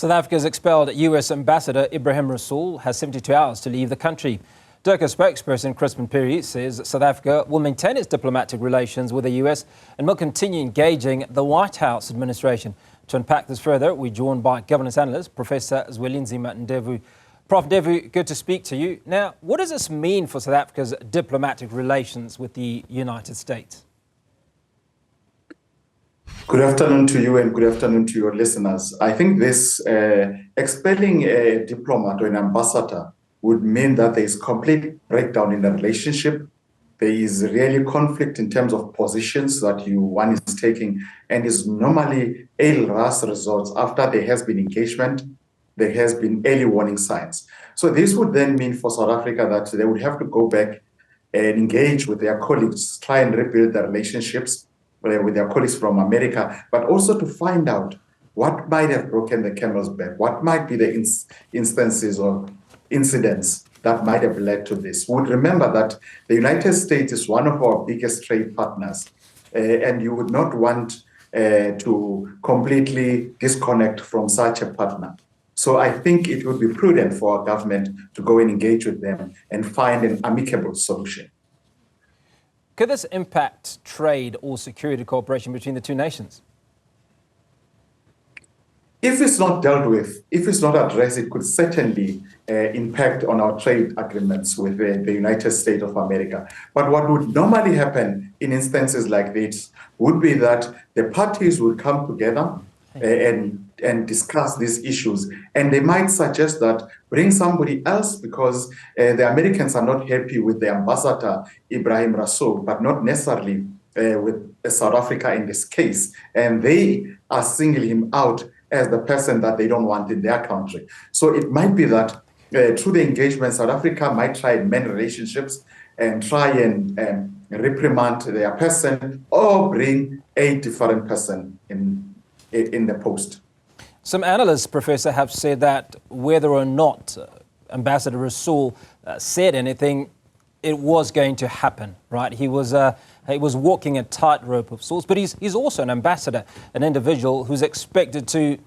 South Africa's expelled US Ambassador Ebrahim Rasool has 72 hours to leave the country. Dirco spokesperson Chrispin Phiri says South Africa will maintain its diplomatic relations with the US and will continue engaging the White House administration. To unpack this further, we're joined by governance analyst Professor Zwelinzima Ndevu. Prof. Ndevu, good to speak to you. Now, what does this mean for South Africa's diplomatic relations with the United States? Good afternoon to you and good afternoon to your listeners. I think this expelling a diplomat or an ambassador would mean that there is complete breakdown in the relationship. There is really conflict in terms of positions that one is taking, and is normally a last resort after there has been engagement, there has been early warning signs. So this would then mean for South Africa that they would have to go back and engage with their colleagues, try and rebuild the relationships with their colleagues from America, but also to find out what might have broken the camel's back, what might be the instances or incidents that might have led to this. We would remember that the United States is one of our biggest trade partners, and you would not want to completely disconnect from such a partner. So I think it would be prudent for our government to go and engage with them and find an amicable solution. Could this impact trade or security cooperation between the two nations? If it's not dealt with, if it's not addressed, it could certainly impact on our trade agreements with the United States of America. But what would normally happen in instances like this would be that the parties would come together and discuss these issues. And they might suggest that bring somebody else because the Americans are not happy with the ambassador, Ebrahim Rasool, but not necessarily with South Africa in this case. And they are singling him out as the person that they don't want in their country. So it might be that through the engagement, South Africa might try and mend relationships and try and reprimand their person or bring a different person in the post. Some analysts, Professor, have said that whether or not Ambassador Rasool said anything, it was going to happen, right? He was walking a tightrope of sorts, but he's also an ambassador, an individual who's expected to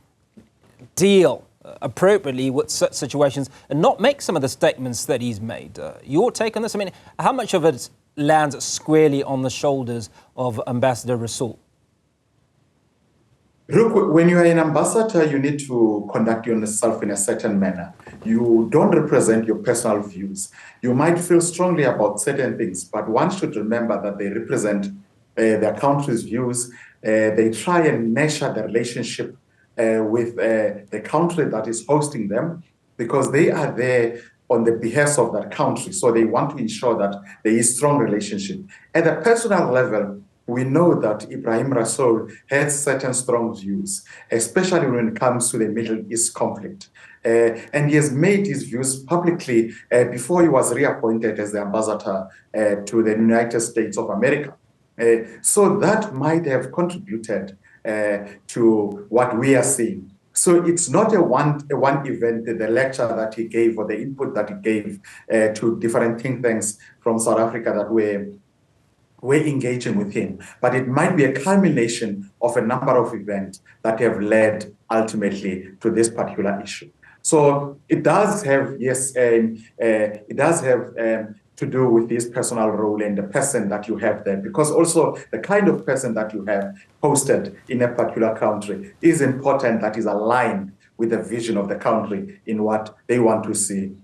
deal appropriately with such situations and not make some of the statements that he's made. Your take on this? I mean, how much of it lands squarely on the shoulders of Ambassador Rasool? Look, when you are an ambassador, you need to conduct yourself in a certain manner. You don't represent your personal views. You might feel strongly about certain things, but one should remember that they represent their country's views. They try and nurture the relationship with the country that is hosting them because they are there on the behest of that country. So they want to ensure that there is strong relationship. At a personal level, we know that Ebrahim Rasool has certain strong views, especially when it comes to the Middle East conflict. And he has made his views publicly before he was reappointed as the ambassador to the United States of America. So that might have contributed to what we are seeing. So it's not a one event, the lecture that he gave or the input that he gave to different think tanks from South Africa that we're engaging with him, but it might be a culmination of a number of events that have led ultimately to this particular issue. So it does have, yes, it does have to do with this personal role and the person that you have there, because also the kind of person that you have posted in a particular country is important, that is aligned with the vision of the country in what they want to see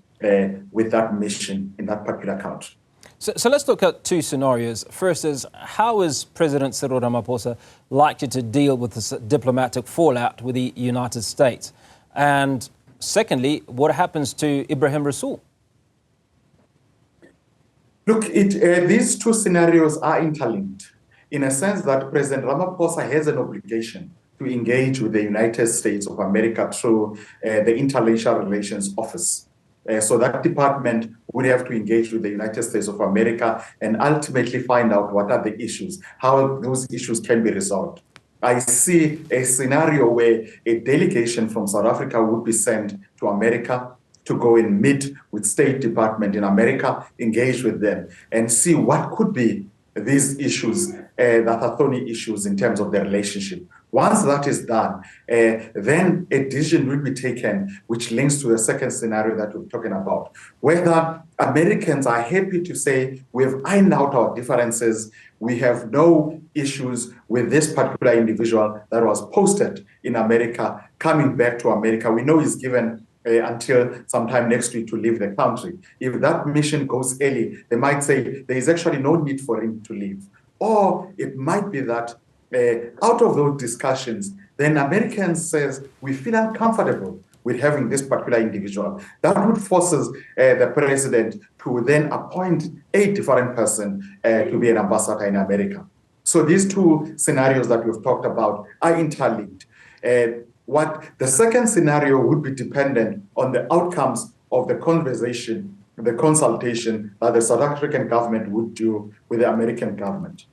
with that mission in that particular country. So let's look at two scenarios. First is, how is President Cyril Ramaphosa likely to deal with this diplomatic fallout with the United States? And secondly, what happens to Ebrahim Rasool? Look, these two scenarios are interlinked in a sense that President Ramaphosa has an obligation to engage with the United States of America through the International Relations Office. So that department would have to engage with the United States of America and ultimately find out what are the issues, how those issues can be resolved. I see a scenario where a delegation from South Africa would be sent to America to go and meet with State Department in America, engage with them, and see what could be these issues that are thorny issues in terms of the relationship. Once that is done, then a decision will be taken which links to the second scenario that we're talking about, whether Americans are happy to say, we've ironed out our differences, we have no issues with this particular individual that was posted in America, coming back to America. We know he's given until sometime next week to leave the country. If that mission goes early, they might say there is actually no need for him to leave. Or it might be that out of those discussions, then Americans says, we feel uncomfortable with having this particular individual. That would forces the president to then appoint a different person to be an ambassador in America. So these two scenarios that we've talked about are interlinked. What the second scenario would be dependent on the outcomes of the conversation, the consultation that the South African government would do with the American government.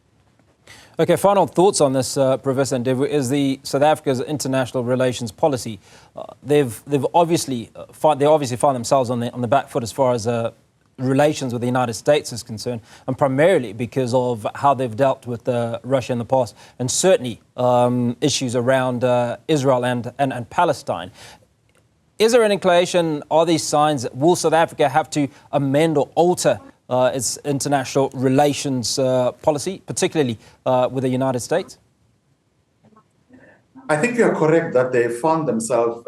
Okay, final thoughts on this, Professor Ndevu, is the South Africa's international relations policy. They've obviously find themselves on the back foot as far as relations with the United States is concerned, and primarily because of how they've dealt with Russia in the past, and certainly issues around Israel and Palestine. Is there an inclination, are these signs, will South Africa have to amend or alter its international relations policy, particularly with the United States? I think you are correct that they found themselves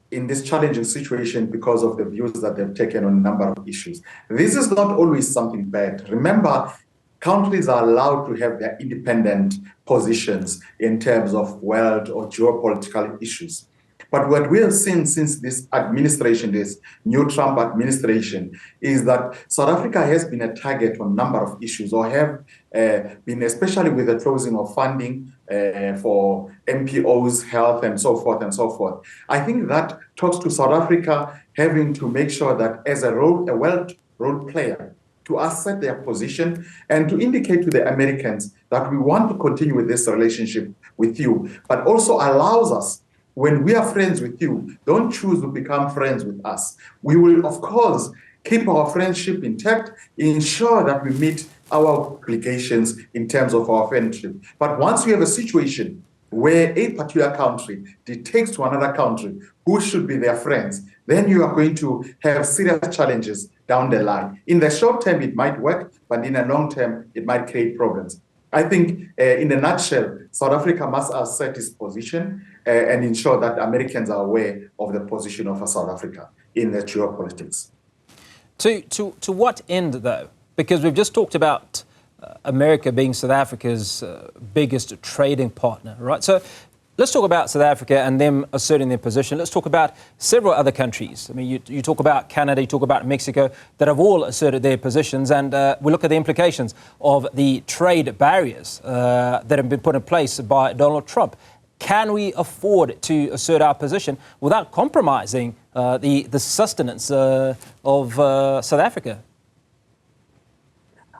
in this challenging situation because of the views that they've taken on a number of issues. This is not always something bad. Remember, countries are allowed to have their independent positions in terms of world or geopolitical issues. But what we have seen since this administration, this new Trump administration, is that South Africa has been a target on a number of issues, or have been, especially with the closing of funding for MPOs, health, and so forth and so forth. I think that talks to South Africa having to make sure that as a world role player, to assert their position and to indicate to the Americans that we want to continue with this relationship with you, but also allows us, when we are friends with you, don't choose to become friends with us. We will, of course, keep our friendship intact, ensure that we meet our obligations in terms of our friendship. But once we have a situation where a particular country dictates to another country who should be their friends, then you are going to have serious challenges down the line. In the short term, it might work, but in the long term, it might create problems. I think, in a nutshell, South Africa must assert its position and ensure that Americans are aware of the position of South Africa in the geopolitics. To what end, though? Because we've just talked about America being South Africa's biggest trading partner, right? So let's talk about South Africa and them asserting their position. Let's talk about several other countries. I mean, you talk about Canada, you talk about Mexico, that have all asserted their positions, and we look at the implications of the trade barriers that have been put in place by Donald Trump. Can we afford to assert our position without compromising the sustenance of South Africa?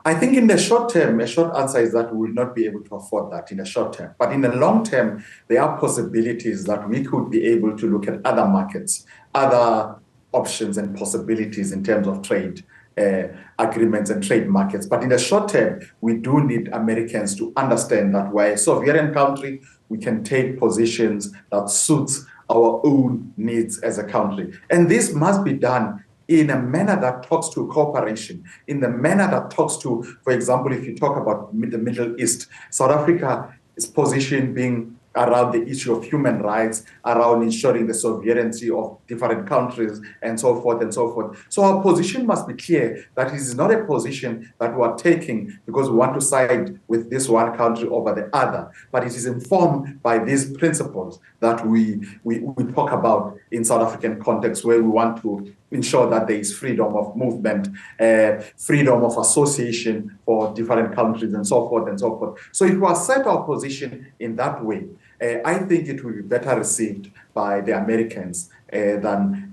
I think in the short term, a short answer is that we will not be able to afford that in the short term. But in the long term, there are possibilities that we could be able to look at other markets, other options and possibilities in terms of trade agreements and trade markets. But in the short term, we do need Americans to understand that we're a sovereign country. We can take positions that suits our own needs as a country. And this must be done in a manner that talks to cooperation, in the manner that talks to, for example, if you talk about the Middle East, South Africa's position being around the issue of human rights, around ensuring the sovereignty of different countries, and so forth and so forth. So our position must be clear that it is not a position that we are taking because we want to side with this one country over the other, but it is informed by these principles that we talk about in South African context, where we want to ensure that there is freedom of movement, freedom of association for different countries, and so forth and so forth. So if we assert our position in that way, I think it will be better received by the Americans than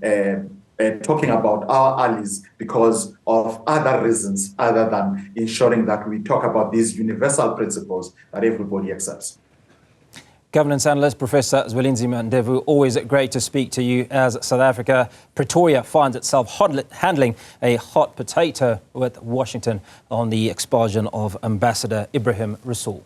talking about our allies because of other reasons other than ensuring that we talk about these universal principles that everybody accepts. Governance analyst Professor Zwelinzima Ndevu, always great to speak to you as South Africa, Pretoria, finds itself handling a hot potato with Washington on the expulsion of Ambassador Ebrahim Rasool.